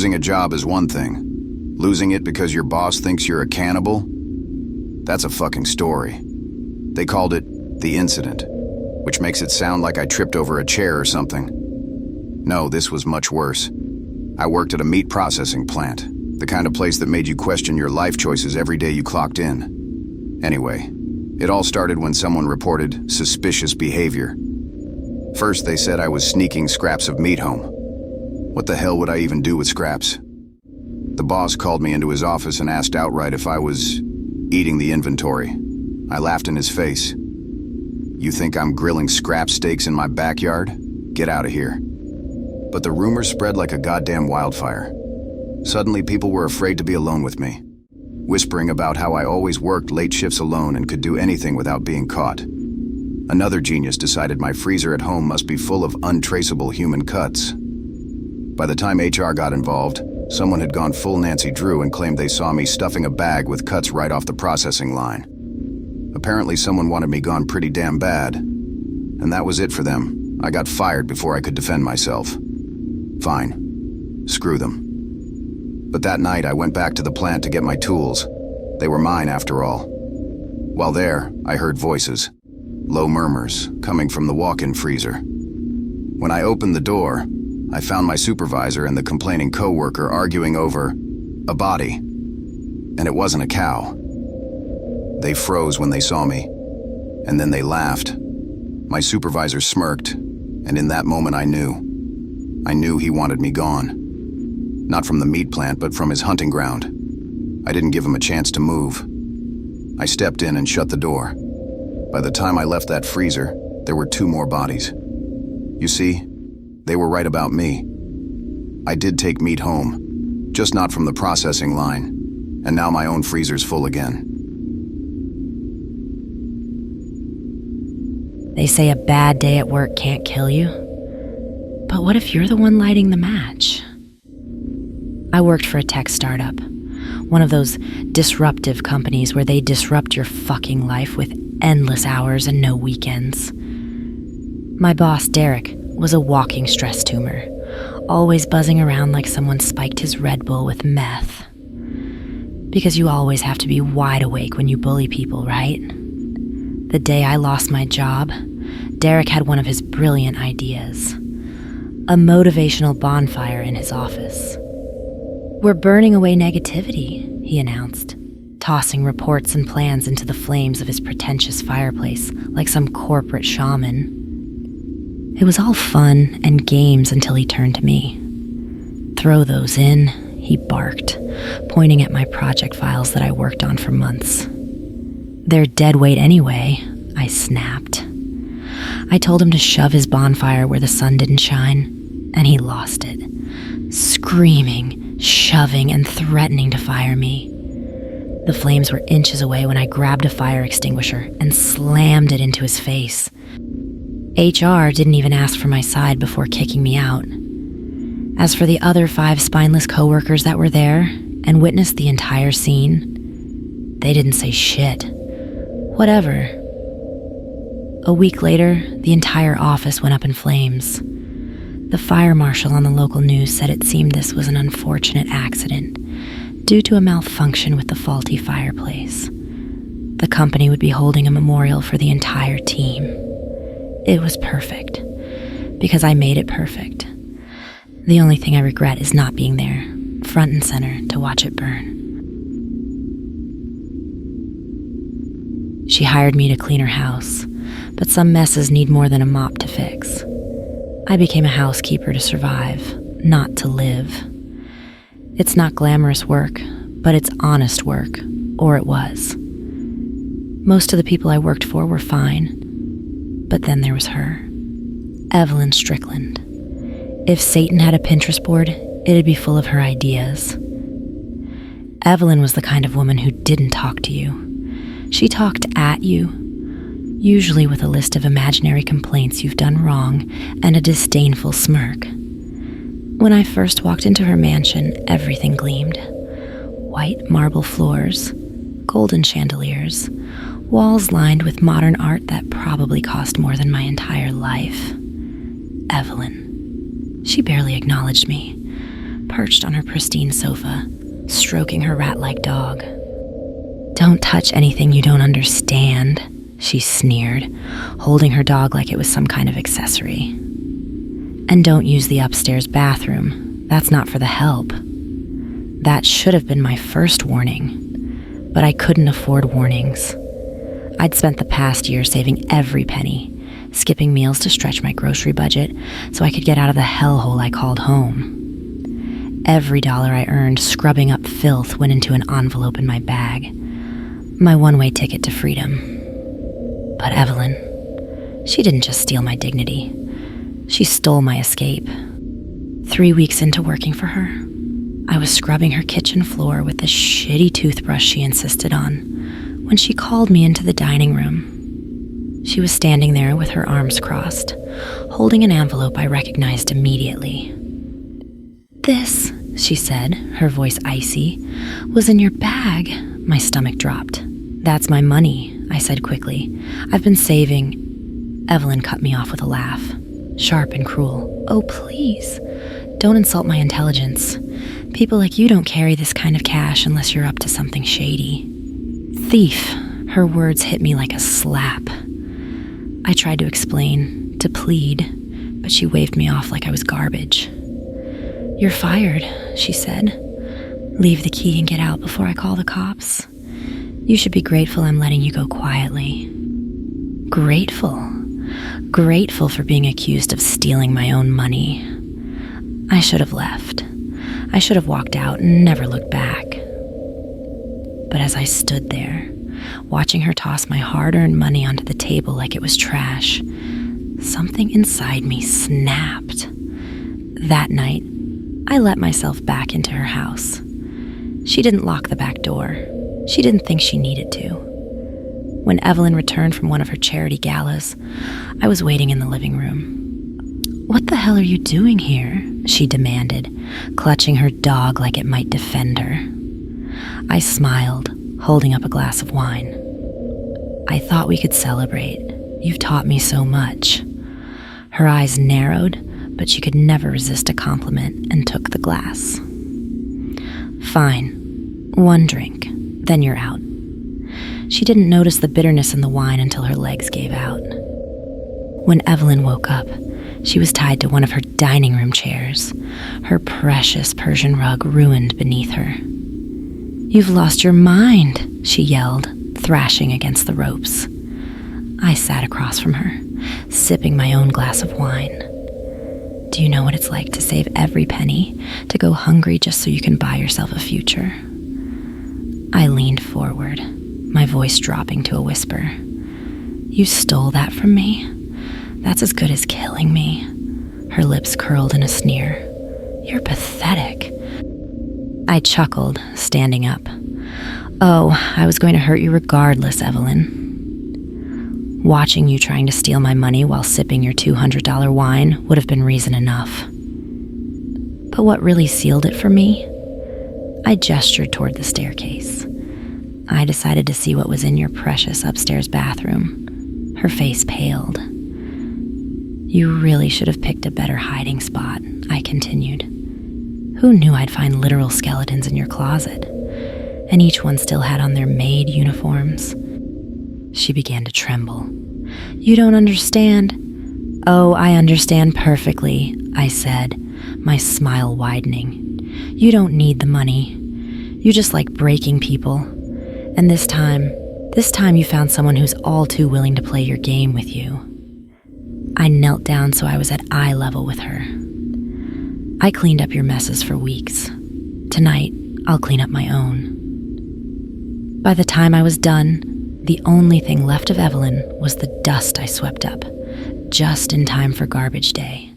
Losing a job is one thing. Losing it because your boss thinks you're a cannibal? That's a fucking story. They called it the incident, which makes it sound like I tripped over a chair or something. No, this was much worse. I worked at a meat processing plant, the kind of place that made you question your life choices every day you clocked in. Anyway, it all started when someone reported suspicious behavior. First, they said I was sneaking scraps of meat home. What the hell would I even do with scraps? The boss called me into his office and asked outright if I was eating the inventory. I laughed in his face. You think I'm grilling scrap steaks in my backyard? Get out of here. But the rumors spread like a goddamn wildfire. Suddenly, people were afraid to be alone with me, whispering about how I always worked late shifts alone and could do anything without being caught. Another genius decided my freezer at home must be full of untraceable human cuts. By the time HR got involved, someone had gone full Nancy Drew and claimed they saw me stuffing a bag with cuts right off the processing line. Apparently someone wanted me gone pretty damn bad, and that was it for them. I got fired before I could defend myself. Fine. Screw them. But that night I went back to the plant to get my tools. They were mine after all. While there, I heard voices, low murmurs, coming from the walk-in freezer. When I opened the door, I found my supervisor and the complaining coworker arguing over a body, and it wasn't a cow. They froze when they saw me, and then they laughed. My supervisor smirked, and in that moment I knew he wanted me gone. Not from the meat plant, but from his hunting ground. I didn't give him a chance to move. I stepped in and shut the door. By the time I left that freezer, there were 2 more bodies. You see, they were right about me. I did take meat home, just not from the processing line, and now my own freezer's full again. They say a bad day at work can't kill you. But what if you're the one lighting the match? I worked for a tech startup, one of those disruptive companies where they disrupt your fucking life with endless hours and no weekends. My boss, Derek, was a walking stress tumor, always buzzing around like someone spiked his Red Bull with meth. Because you always have to be wide awake when you bully people, right? The day I lost my job, Derek had one of his brilliant ideas. A motivational bonfire in his office. We're burning away negativity, he announced, tossing reports and plans into the flames of his pretentious fireplace like some corporate shaman. It was all fun and games until he turned to me. Throw those in, he barked, pointing at my project files that I worked on for months. They're dead weight anyway, I snapped. I told him to shove his bonfire where the sun didn't shine, and he lost it, screaming, shoving, and threatening to fire me. The flames were inches away when I grabbed a fire extinguisher and slammed it into his face. HR didn't even ask for my side before kicking me out. As for the other 5 spineless coworkers that were there and witnessed the entire scene, they didn't say shit. Whatever. A week later, the entire office went up in flames. The fire marshal on the local news said it seemed this was an unfortunate accident due to a malfunction with the faulty fireplace. The company would be holding a memorial for the entire team. It was perfect, because I made it perfect. The only thing I regret is not being there, front and center, to watch it burn. She hired me to clean her house, but some messes need more than a mop to fix. I became a housekeeper to survive, not to live. It's not glamorous work, but it's honest work, or it was. Most of the people I worked for were fine, but then there was her, Evelyn Strickland. If Satan had a Pinterest board, it'd be full of her ideas. Evelyn was the kind of woman who didn't talk to you. She talked at you, usually with a list of imaginary complaints you've done wrong and a disdainful smirk. When I first walked into her mansion, everything gleamed. White marble floors, golden chandeliers, walls lined with modern art that probably cost more than my entire life. Evelyn. She barely acknowledged me. perched on her pristine sofa, stroking her rat-like dog. "Don't touch anything you don't understand," she sneered, holding her dog like it was some kind of accessory. "And don't use the upstairs bathroom. That's not for the help." That should have been my first warning, but I couldn't afford warnings. I'd spent the past year saving every penny, skipping meals to stretch my grocery budget so I could get out of the hellhole I called home. Every dollar I earned scrubbing up filth went into an envelope in my bag, my one-way ticket to freedom. But Evelyn, she didn't just steal my dignity. She stole my escape. 3 weeks into working for her, I was scrubbing her kitchen floor with the shitty toothbrush she insisted on when she called me into the dining room. She was standing there with her arms crossed, holding an envelope I recognized immediately. "This," she said, her voice icy, "was in your bag." My stomach dropped. "That's my money," I said quickly. "I've been saving." Evelyn cut me off with a laugh, sharp and cruel. "Oh, please, don't insult my intelligence. People like you don't carry this kind of cash unless you're up to something shady." "Thief," her words hit me like a slap. I tried to explain, to plead, but she waved me off like I was garbage. "You're fired," she said. "Leave the key and get out before I call the cops. You should be grateful I'm letting you go quietly." Grateful? Grateful for being accused of stealing my own money. I should have left. I should have walked out and never looked back. But as I stood there, watching her toss my hard-earned money onto the table like it was trash, something inside me snapped. That night, I let myself back into her house. She didn't lock the back door. She didn't think she needed to. When Evelyn returned from one of her charity galas, I was waiting in the living room. "What the hell are you doing here?" she demanded, clutching her dog like it might defend her. I smiled, holding up a glass of wine. "I thought we could celebrate. You've taught me so much." Her eyes narrowed, but she could never resist a compliment and took the glass. "Fine. One drink, then you're out." She didn't notice the bitterness in the wine until her legs gave out. When Evelyn woke up, she was tied to one of her dining room chairs, her precious Persian rug ruined beneath her. "You've lost your mind," she yelled, thrashing against the ropes. I sat across from her, sipping my own glass of wine. "Do you know what it's like to save every penny, to go hungry just so you can buy yourself a future?" I leaned forward, my voice dropping to a whisper. "You stole that from me? That's as good as killing me." Her lips curled in a sneer. "You're pathetic." I chuckled, standing up. "Oh, I was going to hurt you regardless, Evelyn. Watching you trying to steal my money while sipping your $200 wine would have been reason enough. But what really sealed it for me?" I gestured toward the staircase. "I decided to see what was in your precious upstairs bathroom." Her face paled. "You really should have picked a better hiding spot," I continued. "Who knew I'd find literal skeletons in your closet? And each one still had on their maid uniforms." She began to tremble. "You don't understand." "Oh, I understand perfectly," I said, my smile widening. "You don't need the money. You just like breaking people. And this time you found someone who's all too willing to play your game with you." I knelt down so I was at eye level with her. "I cleaned up your messes for weeks. Tonight, I'll clean up my own." By the time I was done, the only thing left of Evelyn was the dust I swept up, just in time for garbage day.